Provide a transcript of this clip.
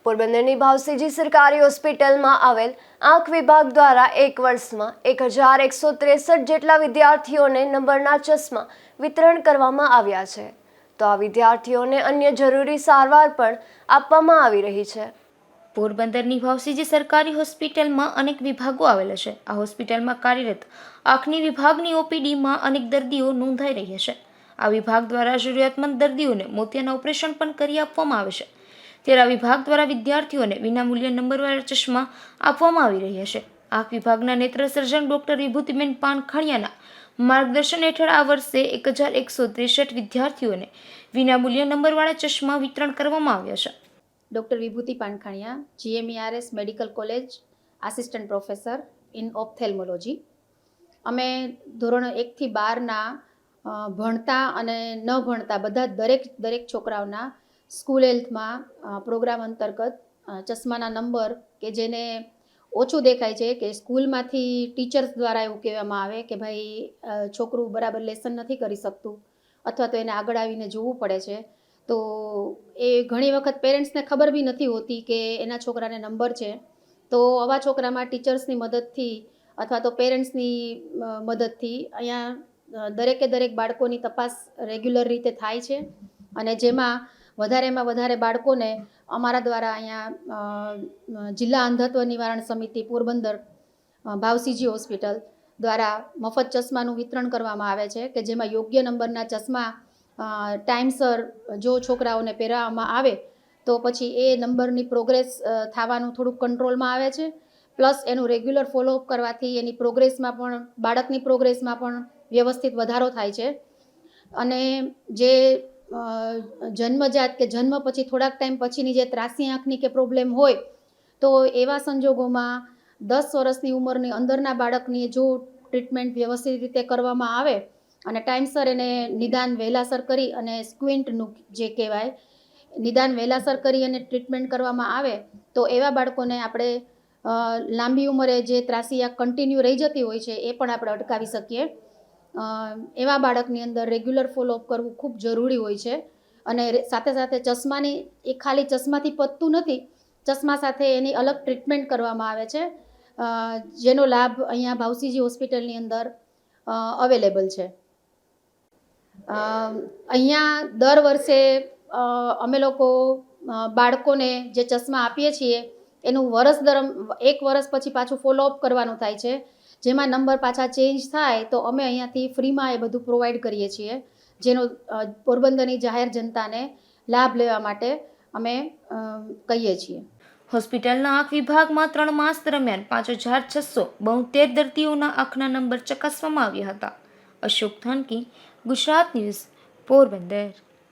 પોરબંદરની ભાવસીજી સરકારી હોસ્પિટલમાં આવેલ આંખ વિભાગ દ્વારા એક વર્ષમાં 1163 જેટલા વિદ્યાર્થીઓને નંબરના ચશ્મા વિતરણ કરવામાં આવ્યા છે. તો આ વિદ્યાર્થીઓને અન્ય જરૂરી સારવાર પણ આપવામાં આવી રહી છે. પોરબંદરની ભાવસીજી સરકારી હોસ્પિટલમાં અનેક વિભાગો આવેલા છે. આ હોસ્પિટલમાં કાર્યરત આંખની વિભાગની ઓપીડીમાં અનેક દર્દીઓ નોંધાઈ રહ્યા છે. આ વિભાગ દ્વારા જરૂરિયાતમંદ દર્દીઓને મોતિયાના ઓપરેશન પણ કરી આપવામાં આવે છે. ત્યારે આ વિભાગ દ્વારા વિદ્યાર્થીઓને વિનામૂલ્યે નંબરવાળા ચશ્મા આપવામાં આવી રહ્યા છે. આંખ વિભાગના નેત્ર સર્જન ડોક્ટર વિભૂતિબેન પાનખણિયાના માર્ગદર્શન હેઠળ આ વર્ષે 1163 વિદ્યાર્થીઓને વિનામૂલ્યે નંબરવાળા ચશ્મા વિતરણ કરવામાં આવ્યા છે. ડૉક્ટર વિભૂતિ પાનખાણિયા, GMERS medical college, assistant professor in ophthalmology. અમે ધોરણ 1 થી 12ના ભણતા અને ન ભણતા બધા દરેક છોકરાઓના સ્કૂલ હેલ્થમાં પ્રોગ્રામ અંતર્ગત ચશ્માના નંબર કે જેને ઓછું દેખાય છે કે સ્કૂલમાંથી ટીચર્સ દ્વારા એવું કહેવામાં આવે કે ભાઈ છોકરું બરાબર લેસન નથી કરી શકતું અથવા તો એને આગળ આવીને જોવું પડે છે. તો એ ઘણી વખત પેરેન્ટ્સને ખબર બી નથી હોતી કે એના છોકરાને નંબર છે. તો આવા છોકરામાં ટીચર્સની મદદથી અથવા તો પેરેન્ટ્સની મદદથી અહીંયા દરેક બાળકોની તપાસ રેગ્યુલર રીતે થાય છે અને જેમાં વધારેમાં વધારે બાળકોને અમારા દ્વારા અહીંયા જિલ્લા અંધત્વ નિવારણ સમિતિ પોરબંદર ભાવસીજી હોસ્પિટલ દ્વારા મફત ચશ્માનું વિતરણ કરવામાં આવે છે કે જેમાં યોગ્ય નંબરના ચશ્મા ટાઈમસર જો છોકરાઓને પહેરાવવામાં આવે તો પછી એ નંબરની પ્રોગ્રેસ થવાનું થોડુંક કંટ્રોલમાં આવે છે. પ્લસ એનું રેગ્યુલર ફોલોઅપ કરવાથી એની પ્રોગ્રેસમાં પણ બાળકની પ્રોગ્રેસમાં પણ વ્યવસ્થિત વધારો થાય છે. અને જે જન્મજાત કે જન્મ પછી થોડાક ટાઈમ પછીની જે ત્રાસી આંખની કે પ્રોબ્લેમ હોય તો એવા સંજોગોમાં 10 વર્ષની ઉંમરની અંદરના બાળકની જો ટ્રીટમેન્ટ વ્યવસ્થિત રીતે કરવામાં આવે અને ટાઈમસર એને નિદાન વહેલાસર કરી અને સ્ક્વિન્ટનું જે કહેવાય નિદાન વહેલાસર કરી અને ટ્રીટમેન્ટ કરવામાં આવે તો એવા બાળકોને આપણે લાંબી ઉંમરે જે ત્રાસી આંખ કન્ટિન્યુ રહી જતી હોય છે એ પણ આપણે અટકાવી શકીએ. એવા બાળકની અંદર રેગ્યુલર ફોલોઅપ કરવું ખૂબ જરૂરી હોય છે. અને સાથે સાથે ચશ્માની એ ખાલી ચશ્માથી પતતું નથી, ચશ્મા સાથે એની અલગ ટ્રીટમેન્ટ કરવામાં આવે છે જેનો લાભ અહીંયા ભાવસીજી હોસ્પિટલની અંદર અવેલેબલ છે. અહીંયા દર વર્ષે અમે લોકો બાળકોને જે ચશ્મા આપીએ છીએ એનું એક વર્ષ પછી પાછું ફોલોઅપ કરવાનું થાય છે. જેમાં નંબર પાછા ચેન્જ થાય તો અમે અહીંયાથી ફ્રીમાં એ બધું પ્રોવાઈડ કરીએ છીએ, જેનો પોરબંદરની જાહેર જનતાને લાભ લેવા માટે અમે કહીએ છીએ. હોસ્પિટલના આંખ વિભાગમાં 3 માસ દરમિયાન 5672 દર્દીઓના આંખના નંબર ચકાસવામાં આવ્યા હતા. અશોક થાનકી, ગુજરાત ન્યૂઝ, પોરબંદર.